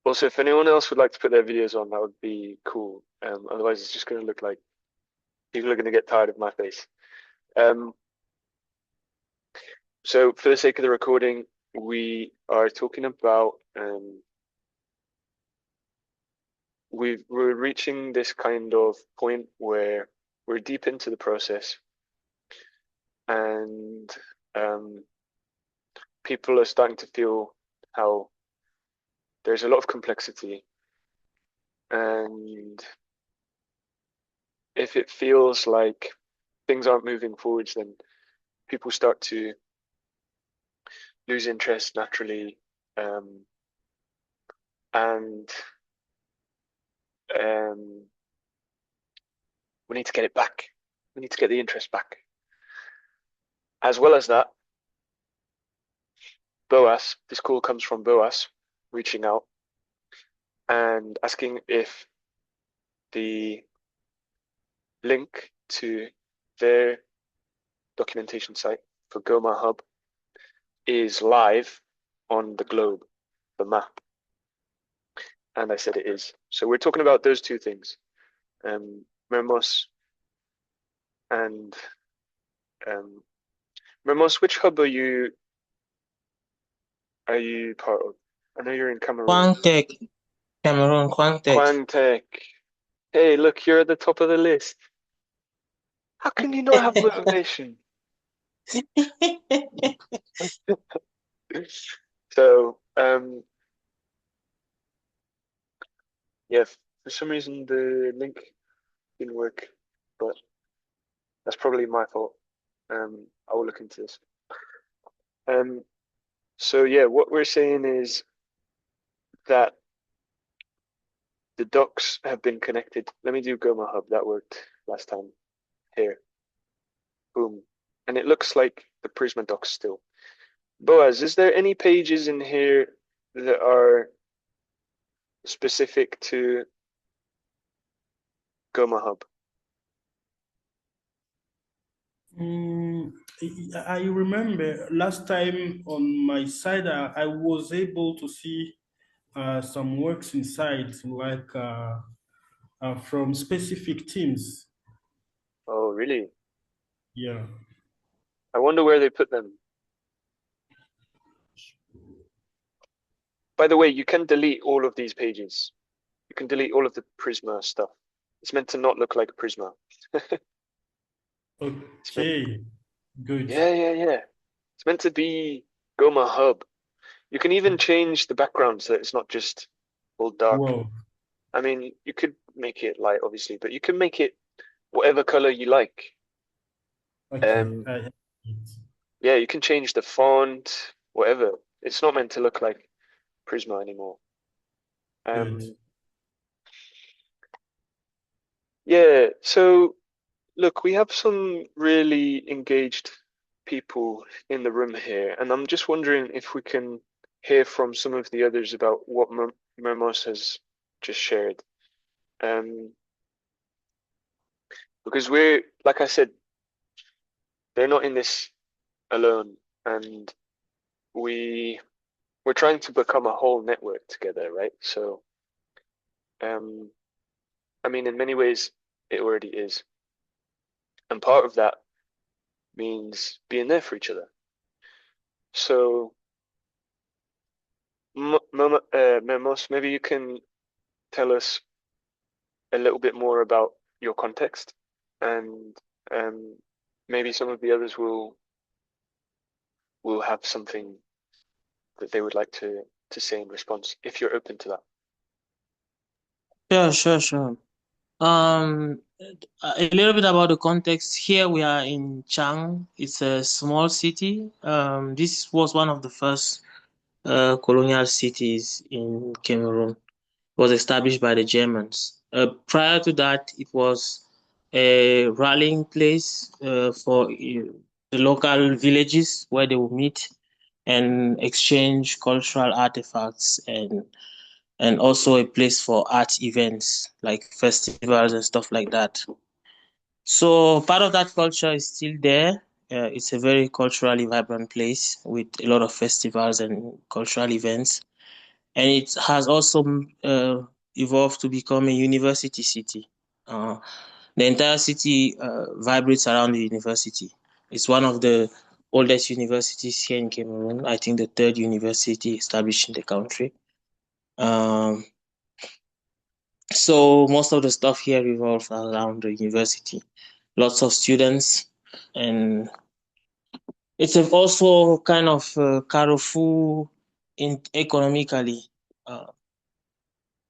Also, if anyone else would like to put their videos on, that would be cool. Otherwise, it's just going to look like people are going to get tired of my face. Um, so for the sake of the recording, we are talking about we're reaching this kind of point where we're deep into the process, and people are starting to feel how there's a lot of complexity, and if it feels like things aren't moving forwards, then people start to lose interest naturally, um, and um, we need to get it back. We need to get the interest back. As well as that, Boas, this call comes from Boas reaching out and asking if the link to their documentation site for Goma Hub is live on the globe, the map. And I said it is. So we're talking about those two things, Mermos and Mermos. Which hub are you part of? I know you're in Cameroon. Quantec, Cameroon, Quantec. Quantec. Hey, look, you're at the top of the list. How can you not have motivation? So, yeah, for some reason the link didn't work, but that's probably my fault. I will look into this. Um, so yeah, what we're saying is that the docs have been connected. Let me do Goma Hub. That worked last time. Here, boom, and it looks like the Prisma docs still. Boaz, is there any pages in here that are specific to Goma Hub? Mm, I remember last time on my side, I was able to see some works inside, like from specific teams. Oh, really? Yeah. I wonder where they put them. By the way, you can delete all of these pages. You can delete all of the Prisma stuff. It's meant to not look like Prisma. It's meant, Okay. Good. yeah. It's meant to be Goma Hub. You can even change the background so that it's not just all dark. Wow. I mean, you could make it light, obviously, but you can make it whatever color you like. Okay. Um, yeah, you can change the font, whatever. It's not meant to look like Prisma anymore. Good. Um, yeah, so look, we have some really engaged people in the room here, and I'm just wondering if we can hear from some of the others about what Mermos has just shared. Um, because we're, like I said, they're not in this alone, and we we're trying to become a whole network together, right? So, um, I mean, in many ways, it already is, and part of that means being there for each other. So, Memos, maybe you can tell us a little bit more about your context, and um, maybe some of the others will have something that they would like to say in response, if you're open to that. Sure. A little bit about the context. Here we are in Chang. It's a small city. This was one of the first colonial cities in Cameroon. It was established by the Germans. Prior to that, it was a rallying place for the local villages where they would meet and exchange cultural artifacts and also a place for art events like festivals and stuff like that. So part of that culture is still there. It's a very culturally vibrant place with a lot of festivals and cultural events. and it has also evolved to become a university city. The entire city vibrates around the university. It's one of the oldest universities here in Cameroon. I think the third university established in the country. So most of the stuff here revolves around the university. Lots of students, and it's also kind of carrefour economically.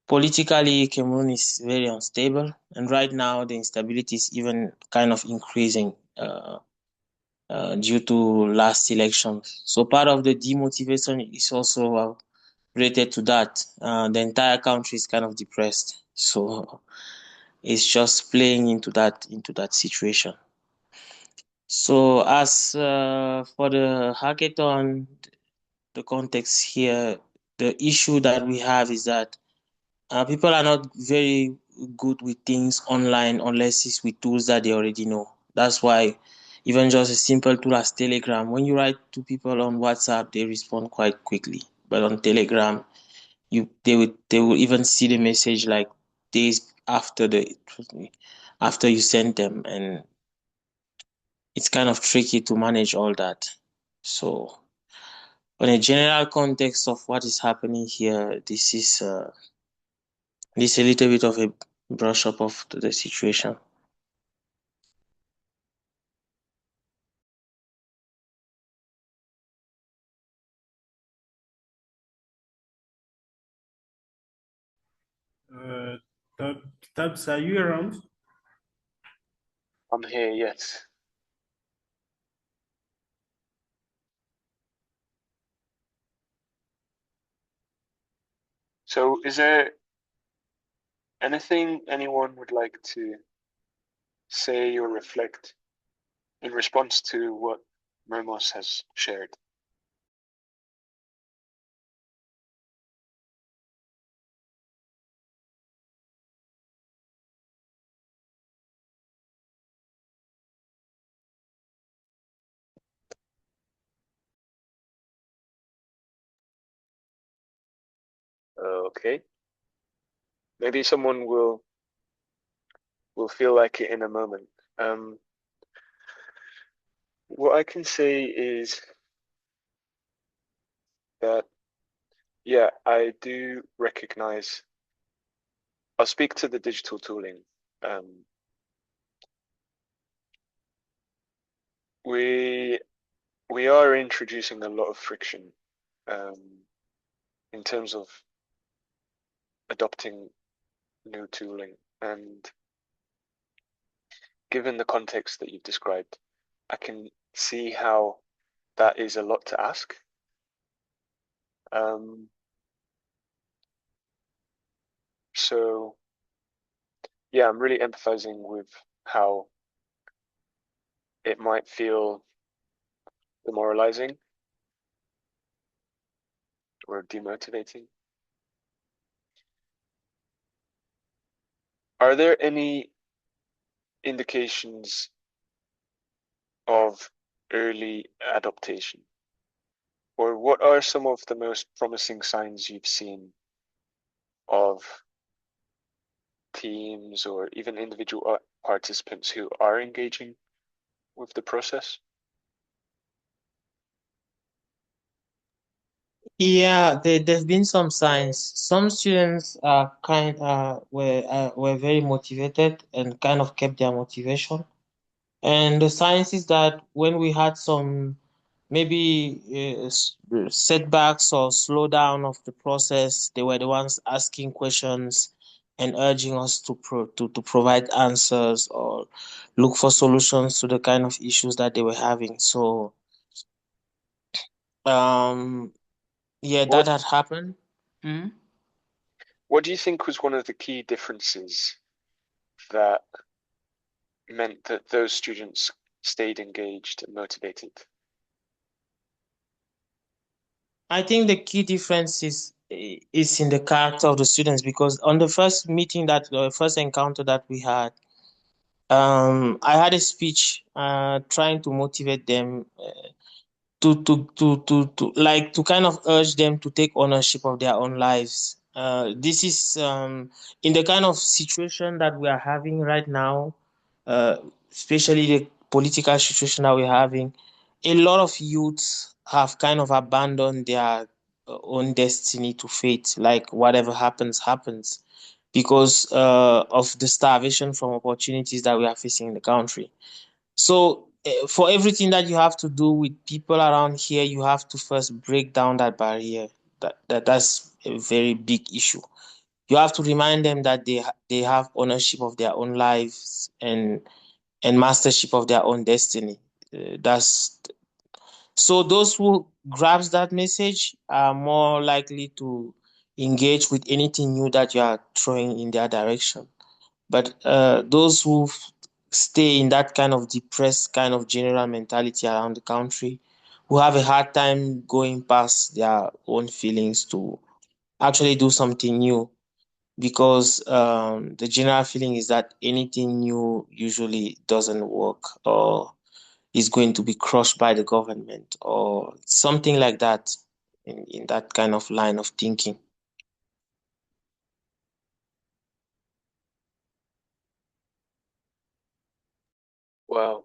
Politically, Cameroon is very unstable, and right now the instability is even kind of increasing due to last elections. So part of the demotivation is also related to that. The entire country is kind of depressed, so it's just playing into that situation. So as for the hackathon, the context here, the issue that we have is that people are not very good with things online unless it's with tools that they already know. That's why even just a simple tool as Telegram, when you write to people on WhatsApp, they respond quite quickly. But on Telegram, they will even see the message like days after you send them, and it's kind of tricky to manage all that. So on a general context of what is happening here, this is a little bit of a brush up of the situation. Tabs, are you around? I'm here, yes. So is there anything anyone would like to say or reflect in response to what Mermos has shared? Okay. Maybe someone will feel like it in a moment. What I can say is that, yeah, I do recognize. I'll speak to the digital tooling. We are introducing a lot of friction in terms of adopting new tooling, and given the context that you've described, I can see how that is a lot to ask. So yeah, I'm really empathizing with how it might feel demoralizing or demotivating. Are there any indications of early adaptation? Or what are some of the most promising signs you've seen of teams or even individual participants who are engaging with the process? Yeah, there've been some signs. Some students were very motivated and kind of kept their motivation. And the science is that when we had some maybe setbacks or slowdown of the process, they were the ones asking questions and urging us to provide answers or look for solutions to the kind of issues that they were having. So yeah, that had happened. Mm-hmm. What do you think was one of the key differences that meant that those students stayed engaged and motivated? I think the key difference is in the character of the students, because on the first meeting first encounter that we had, I had a speech trying to motivate them to kind of urge them to take ownership of their own lives. This is in the kind of situation that we are having right now, especially the political situation that we're having. A lot of youths have kind of abandoned their own destiny to fate, like whatever happens, happens, because of the starvation from opportunities that we are facing in the country. So for everything that you have to do with people around here, you have to first break down that barrier. That's a very big issue. You have to remind them that they have ownership of their own lives and mastership of their own destiny. That's so those who grasp that message are more likely to engage with anything new that you are throwing in their direction. But those who stay in that kind of depressed kind of general mentality around the country, who have a hard time going past their own feelings to actually do something new, because the general feeling is that anything new usually doesn't work or is going to be crushed by the government or something like that, in that kind of line of thinking. Wow.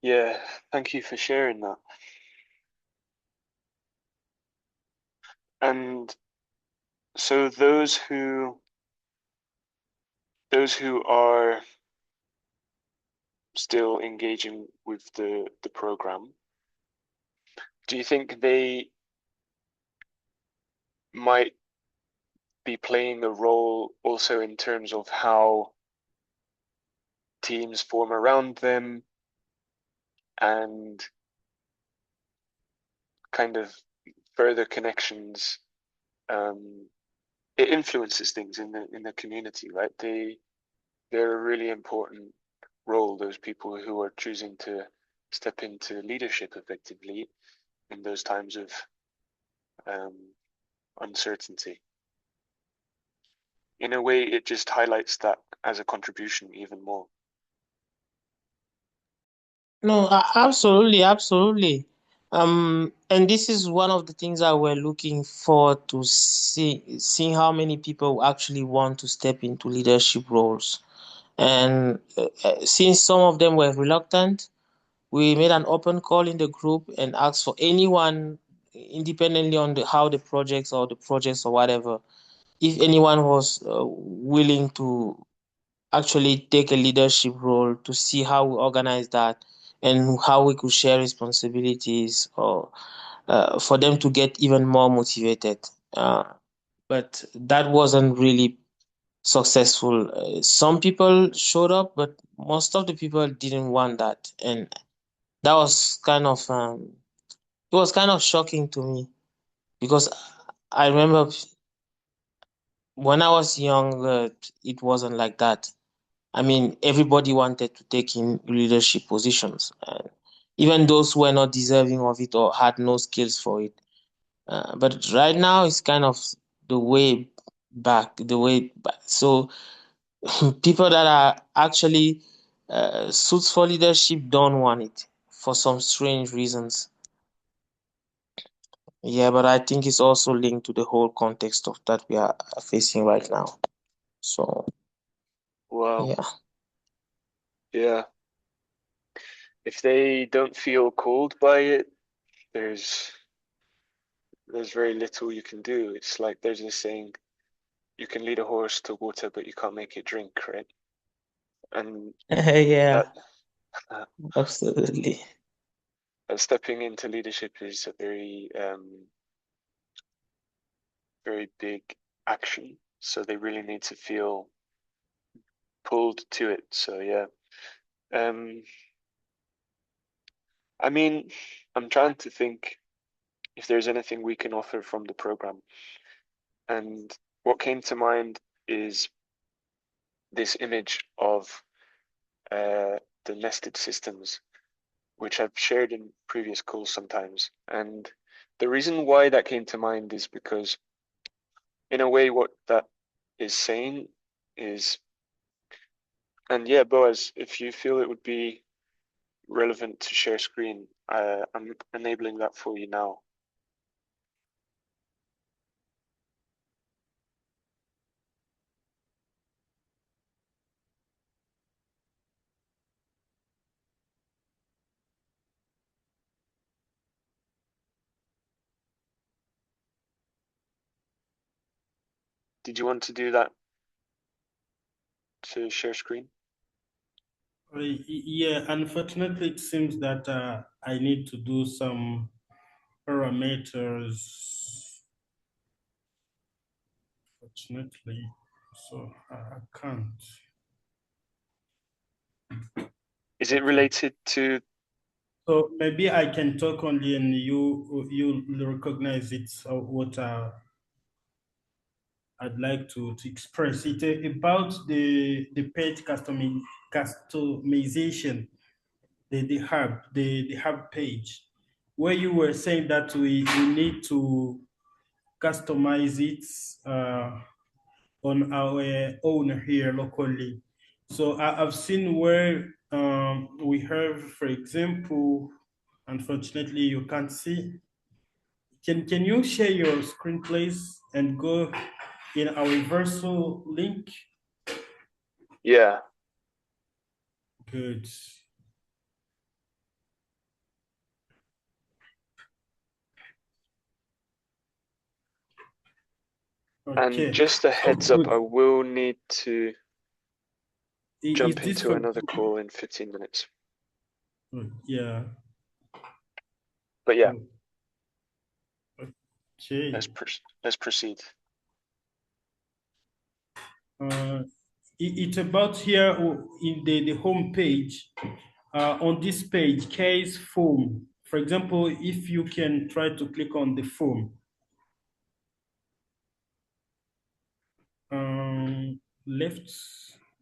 Yeah, thank you for sharing that. And so those who are still engaging with the program, do you think they might be playing a role also in terms of how teams form around them and kind of further connections? It influences things in the community, right? They're a really important role, those people who are choosing to step into leadership effectively in those times of uncertainty. In a way, it just highlights that as a contribution even more. No, absolutely, absolutely. And this is one of the things that we're looking forward to seeing how many people actually want to step into leadership roles. And since some of them were reluctant, we made an open call in the group and asked for anyone, independently on how the projects or whatever, if anyone was willing to actually take a leadership role, to see how we organize that and how we could share responsibilities, or for them to get even more motivated. But that wasn't really successful. Some people showed up, but most of the people didn't want that, and that was kind of it was kind of shocking to me, because I remember when I was young, it wasn't like that. I mean, everybody wanted to take in leadership positions, and even those who were not deserving of it or had no skills for it. But right now, it's kind of the way back. So people that are actually suits for leadership don't want it for some strange reasons. Yeah, but I think it's also linked to the whole context of that we are facing right now. So Wow. yeah. Yeah. If they don't feel called by it, there's very little you can do. It's like there's this saying, you can lead a horse to water, but you can't make it drink, right? And Yeah, that absolutely. stepping into leadership is a very big action. So they really need to feel pulled to it. So yeah. I mean, I'm trying to think if there's anything we can offer from the program. And what came to mind is this image of the nested systems, which I've shared in previous calls sometimes. And the reason why that came to mind is because, in a way, what that is saying is, and yeah, Boaz, if you feel it would be relevant to share screen. I'm enabling that for you now. Did you want to do that to share screen? Yeah, unfortunately, it seems that I need to do some parameters. Fortunately, so I can't. Is it related to? So maybe I can talk only, and you recognize it. What I'd like to express it about the page customization, the hub page, where you were saying that we need to customize it on our own here locally. So I've seen where we have, for example, unfortunately you can't see. Can you share your screen, please, and go in our Verso link? Yeah. Good. Okay. And just a heads up, I will need to jump into another call in 15 minutes. Yeah. But yeah, Okay. let's proceed. It's about here in the home page. On this page, case form. For example, if you can try to click on the form. Left.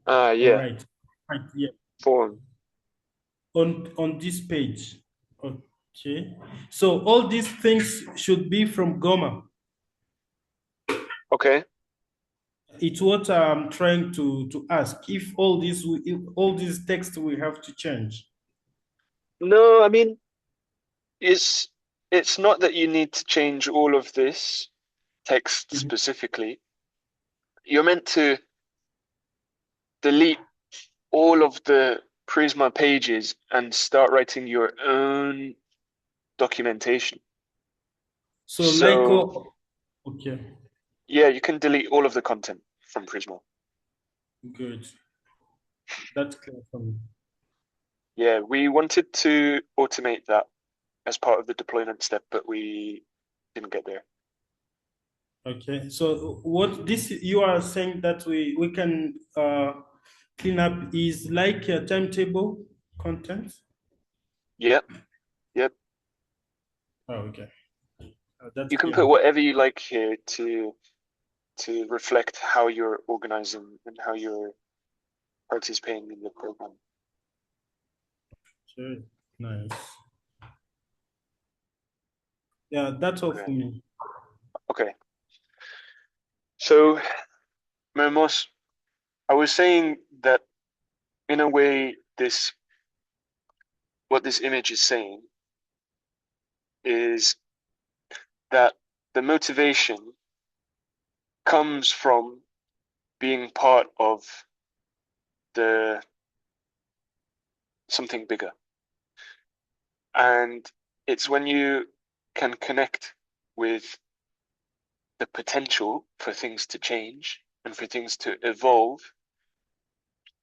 Yeah. Right. Right. Yeah. Form. On this page. Okay. So all these things should be from Goma. Okay. It's what I'm trying to ask. If all these text we have to change. No, I mean, it's not that you need to change all of this text specifically. You're meant to delete all of the Prisma pages and start writing your own documentation. So like, okay. Yeah, you can delete all of the content from Prisma. Good. That's clear for me. Yeah, we wanted to automate that as part of the deployment step, but we didn't get there. Okay, so what this you are saying that we can clean up is like a timetable content? Yep, yep. Oh, okay. That's You can clear. put whatever you like here to reflect how you're organizing and how you're participating in the program. Okay, nice. Yeah, that's all for me. Okay. So, Mermos, I was saying that in a way, what this image is saying is that the motivation comes from being part of something bigger. And it's when you can connect with the potential for things to change and for things to evolve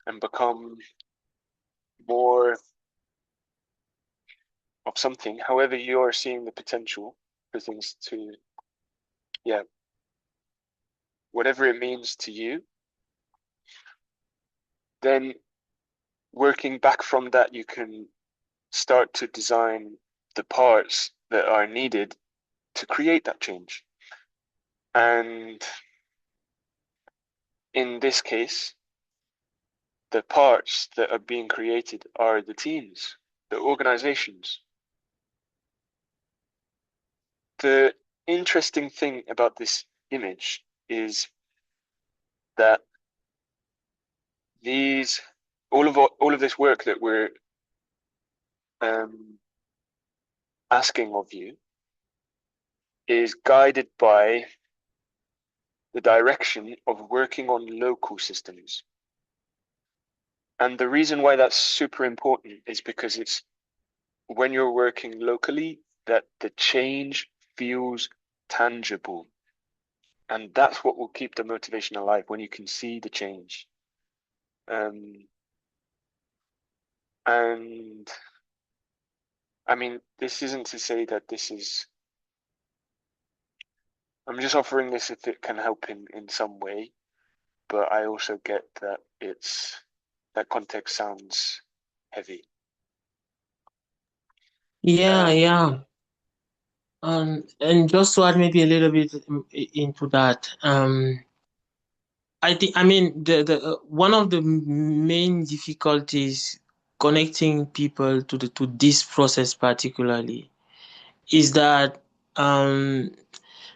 and become more of something, however you are seeing the potential for things to, yeah, whatever it means to you, then working back from that, you can start to design the parts that are needed to create that change. And in this case, the parts that are being created are the teams, the organizations. The interesting thing about this image is that all of this work that we're asking of you is guided by the direction of working on local systems. And the reason why that's super important is because it's when you're working locally that the change feels tangible. And that's what will keep the motivation alive, when you can see the change. And I mean, this isn't to say that this is, I'm just offering this if it can help in some way, but I also get that that context sounds heavy. Yeah, yeah. And just to add maybe a little bit into that, I mean, the one of the main difficulties connecting people to this process particularly is that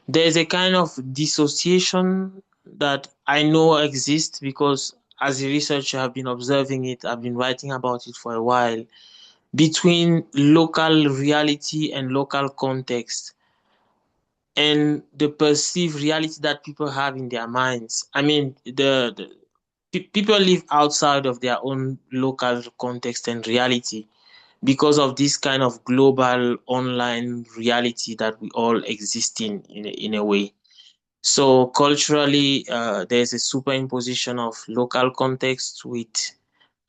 there's a kind of dissociation that I know exists, because as a researcher I've been observing it, I've been writing about it for a while, between local reality and local context and the perceived reality that people have in their minds. I mean, people live outside of their own local context and reality because of this kind of global online reality that we all exist in a way. So culturally, there's a superimposition of local context with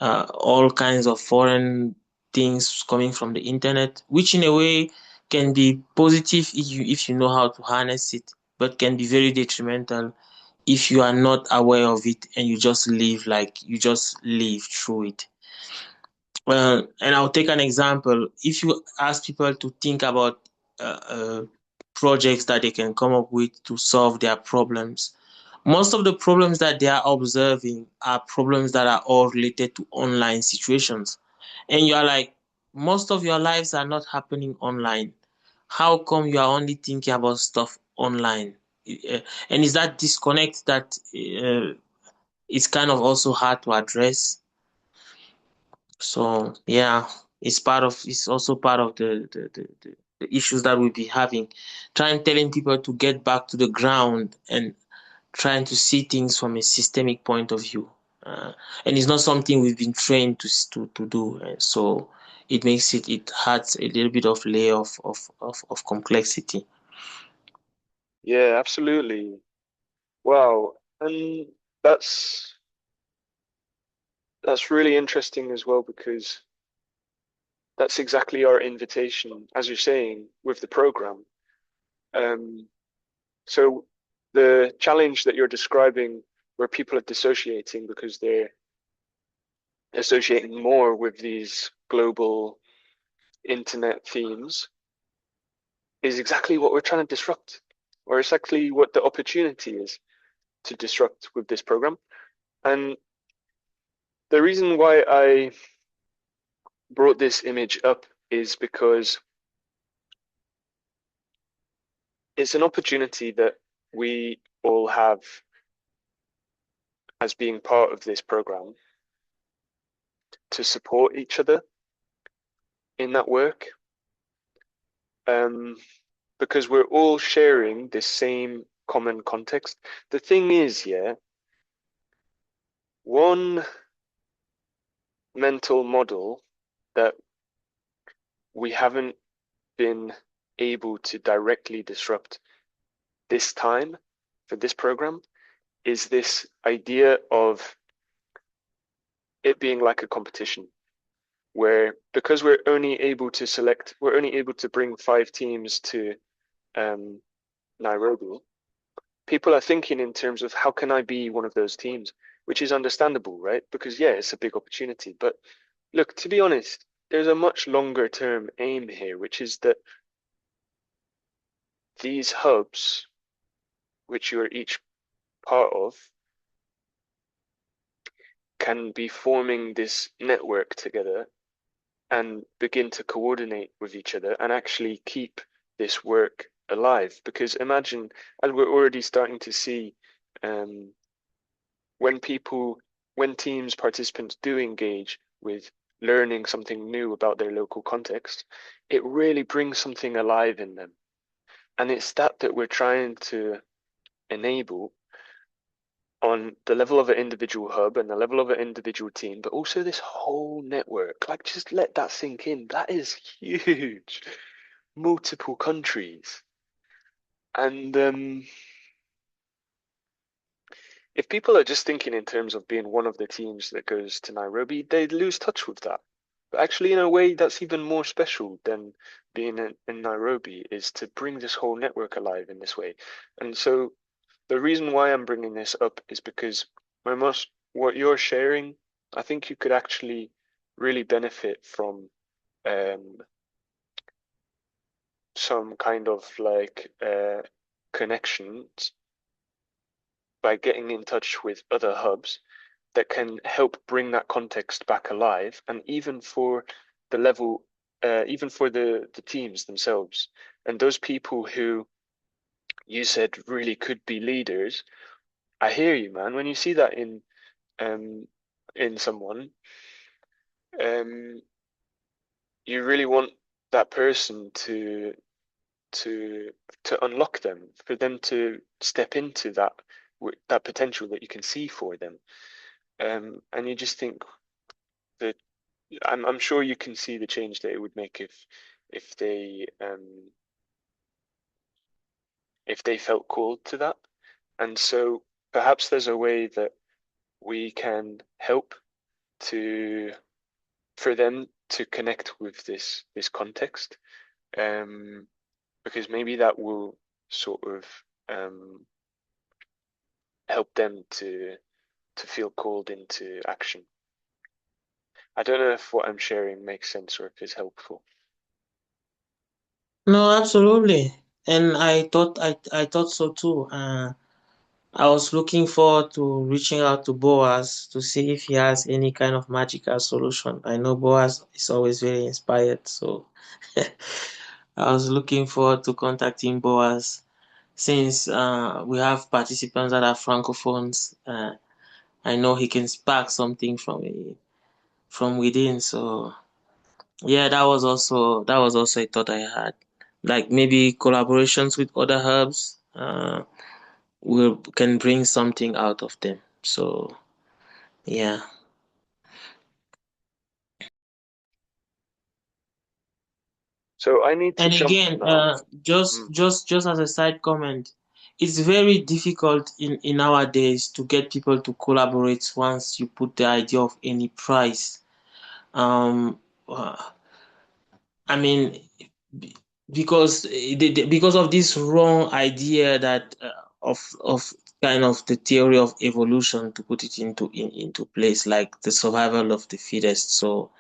all kinds of foreign things coming from the internet, which in a way can be positive if you know how to harness it, but can be very detrimental if you are not aware of it and you just live through it. And I'll take an example. If you ask people to think about projects that they can come up with to solve their problems, most of the problems that they are observing are problems that are all related to online situations. And you are like, most of your lives are not happening online. How come you are only thinking about stuff online? And is that disconnect that is kind of also hard to address? So yeah, it's also part of the issues that we'll be having, telling people to get back to the ground and trying to see things from a systemic point of view. And it's not something we've been trained to do. So it makes it adds a little bit of layer of complexity. Yeah, absolutely. Wow. And that's really interesting as well, because that's exactly our invitation, as you're saying, with the program. So the challenge that you're describing, where people are dissociating because they're associating more with these global internet themes, is exactly what we're trying to disrupt, or exactly what the opportunity is to disrupt with this program. And the reason why I brought this image up is because it's an opportunity that we all have as being part of this program to support each other in that work, because we're all sharing this same common context. The thing is, yeah, one mental model that we haven't been able to directly disrupt this time for this program is this idea of it being like a competition, where because we're only able to bring 5 teams to Nairobi, people are thinking in terms of how can I be one of those teams, which is understandable, right? Because yeah, it's a big opportunity. But look, to be honest, there's a much longer term aim here, which is that these hubs, which you are each part of, can be forming this network together and begin to coordinate with each other and actually keep this work alive. Because imagine, and we're already starting to see, when teams, participants do engage with learning something new about their local context, it really brings something alive in them. And it's that we're trying to enable on the level of an individual hub and the level of an individual team, but also this whole network. Like, just let that sink in. That is huge. Multiple countries. And if people are just thinking in terms of being one of the teams that goes to Nairobi, they lose touch with that. But actually, in a way, that's even more special than being in Nairobi, is to bring this whole network alive in this way. And so the reason why I'm bringing this up is because what you're sharing, I think you could actually really benefit from some kind of like connections by getting in touch with other hubs that can help bring that context back alive, and even for the level, even for the teams themselves, and those people who you said really could be leaders. I hear you, man. When you see that in someone, um, you really want that person to to unlock them, for them to step into that potential that you can see for them. And you just think that I'm sure you can see the change that it would make if they felt called to that. And so perhaps there's a way that we can help to for them to connect with this context, because maybe that will sort of help them to feel called into action. I don't know if what I'm sharing makes sense or if it's helpful. No, absolutely. And I thought so too. I was looking forward to reaching out to Boaz to see if he has any kind of magical solution. I know Boaz is always very inspired, so I was looking forward to contacting Boaz since we have participants that are francophones. I know he can spark something from within. So yeah, that was also a thought I had. Like maybe collaborations with other hubs can bring something out of them. So yeah. So I need to And jump again, now. just as a side comment, it's very difficult in nowadays to get people to collaborate once you put the idea of any price. Um, uh, I mean, because because of this wrong idea that of kind of the theory of evolution, to put it into place, like the survival of the fittest. So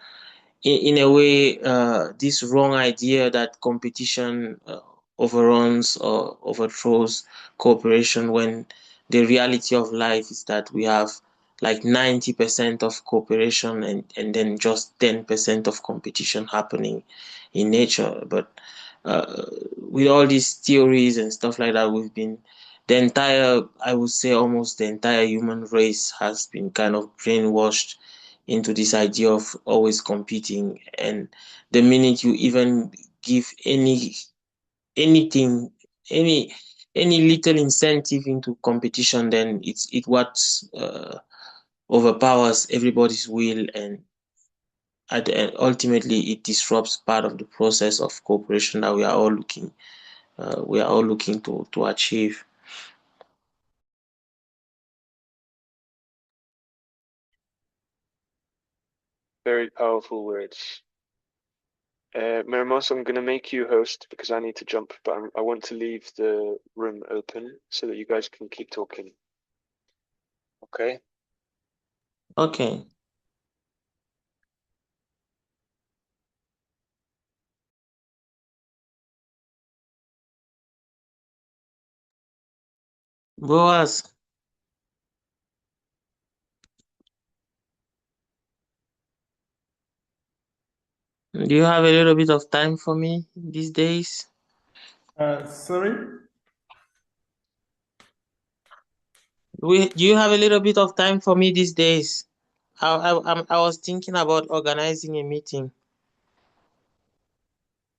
in a way, this wrong idea that competition overruns or overthrows cooperation, when the reality of life is that we have like 90% of cooperation and then just 10% of competition happening in nature. But uh, with all these theories and stuff like that, I would say almost the entire human race has been kind of brainwashed into this idea of always competing. And the minute you even give anything, any little incentive into competition, then it what overpowers everybody's will, and ultimately it disrupts part of the process of cooperation that we are all looking to achieve. Very powerful words. Mermos, I'm going to make you host because I need to jump, but I want to leave the room open so that you guys can keep talking. Okay? Okay. Boaz, do you have a little bit of time for me these days? Sorry? Do you have a little bit of time for me these days? I was thinking about organizing a meeting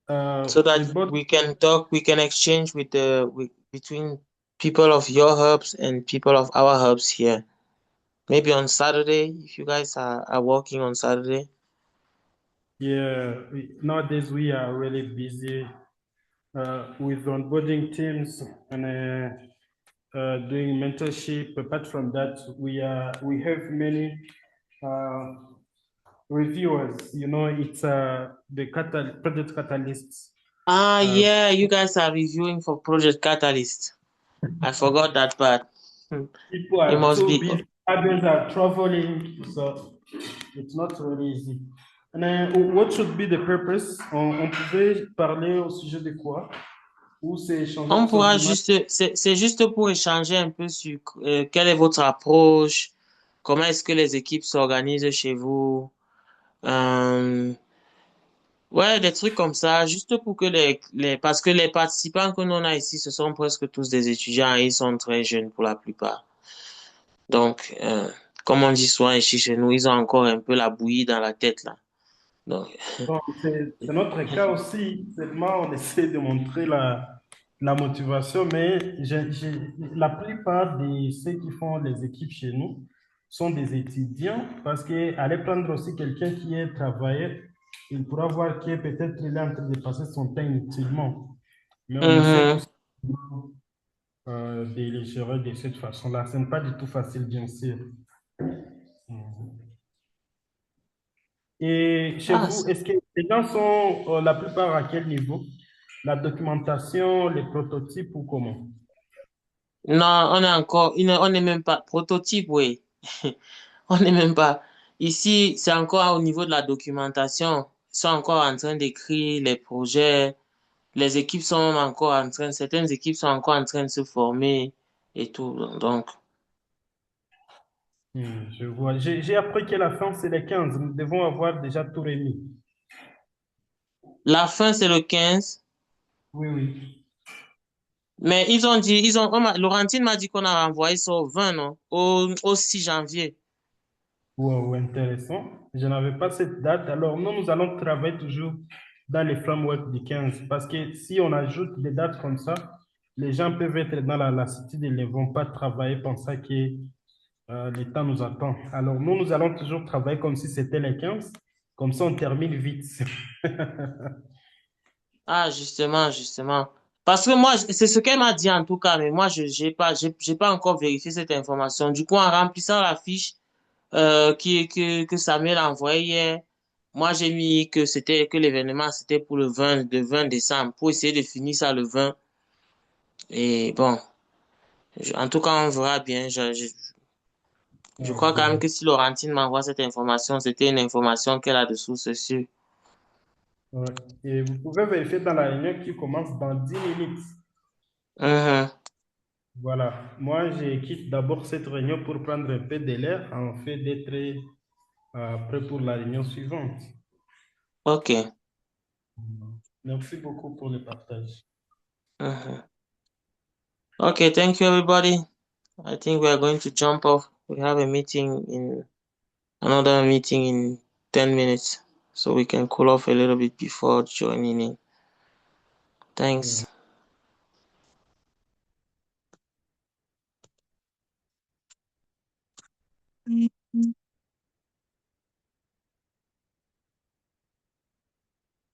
so that with both. we can talk, we can exchange between people of your hubs and people of our hubs here. Maybe on Saturday, if you guys are working on Saturday. Yeah, nowadays we are really busy with onboarding teams and doing mentorship. Apart from that, we have many uh, reviewers. You know, it's the project catalysts. Yeah, you guys are reviewing for Project Catalyst. I forgot that part. People It are must too be. busy. Others are traveling, so it's not really easy. And what should be the purpose? On pouvait parler au sujet de quoi? Ou c'est échanger On tout pourra simplement? juste, c'est juste pour échanger un peu sur quelle est votre approche, comment est-ce que les équipes s'organisent chez vous. Euh, ouais, des trucs comme ça, juste pour que parce que les participants que nous on a ici, ce sont presque tous des étudiants et ils sont très jeunes pour la plupart. Donc, comme on dit souvent ici chez nous, ils ont encore un peu la bouillie dans la tête là. Donc, Bon, c'est notre cas aussi. Seulement, on essaie de montrer la motivation, mais la plupart de ceux qui font les équipes chez nous sont des étudiants parce que aller prendre aussi quelqu'un qui est travailleur, il pourra voir que peut-être il est en train de passer son temps inutilement. Mais on essaie tout mhm. simplement de les gérer de cette façon-là. Ce n'est pas du tout facile, bien sûr. Et chez Ah, vous, est-ce que les gens sont la plupart à quel niveau? La documentation, les prototypes ou comment? non, on est encore, on n'est même pas prototype, oui. On n'est même pas. Ici, c'est encore au niveau de la documentation. Ils sont encore en train d'écrire les projets. Les équipes sont même encore en train, certaines équipes sont encore en train de se former et tout. Donc, Je vois. J'ai appris que la fin, c'est les 15. Nous devons avoir déjà tout remis. la fin, c'est le 15. Oui, oui. Mais ils ont dit, Laurentine m'a dit qu'on a renvoyé ça au 20, non? Au 6 janvier. Wow, intéressant. Je n'avais pas cette date. Alors, nous allons travailler toujours dans les frameworks du 15 parce que si on ajoute des dates comme ça, les gens peuvent être dans la lassitude et ne vont pas travailler pensant que le temps nous attend. Alors, nous allons toujours travailler comme si c'était les 15. Comme ça, on termine vite. Ah, justement, justement. Parce que moi, c'est ce qu'elle m'a dit en tout cas, mais moi, j'ai pas encore vérifié cette information. Du coup, en remplissant la fiche, que Samuel a envoyé hier, moi, j'ai mis que l'événement, c'était pour le 20 décembre, pour essayer de finir ça le 20. Et bon, en tout cas, on verra bien. Je crois quand même que si Laurentine m'envoie cette information, c'était une information qu'elle a de source sûre. Ouais. Et vous pouvez vérifier dans la réunion qui commence dans 10 minutes. Mhm. Voilà. Moi, j'ai quitté d'abord cette réunion pour prendre un peu de l'air en fait d'être prêt pour la réunion suivante. OK. Merci beaucoup pour le partage. Mhm. Okay, thank you, everybody. I think we are going to jump off. We have another meeting in 10 minutes, so we can cool off a little bit before joining in. Thanks.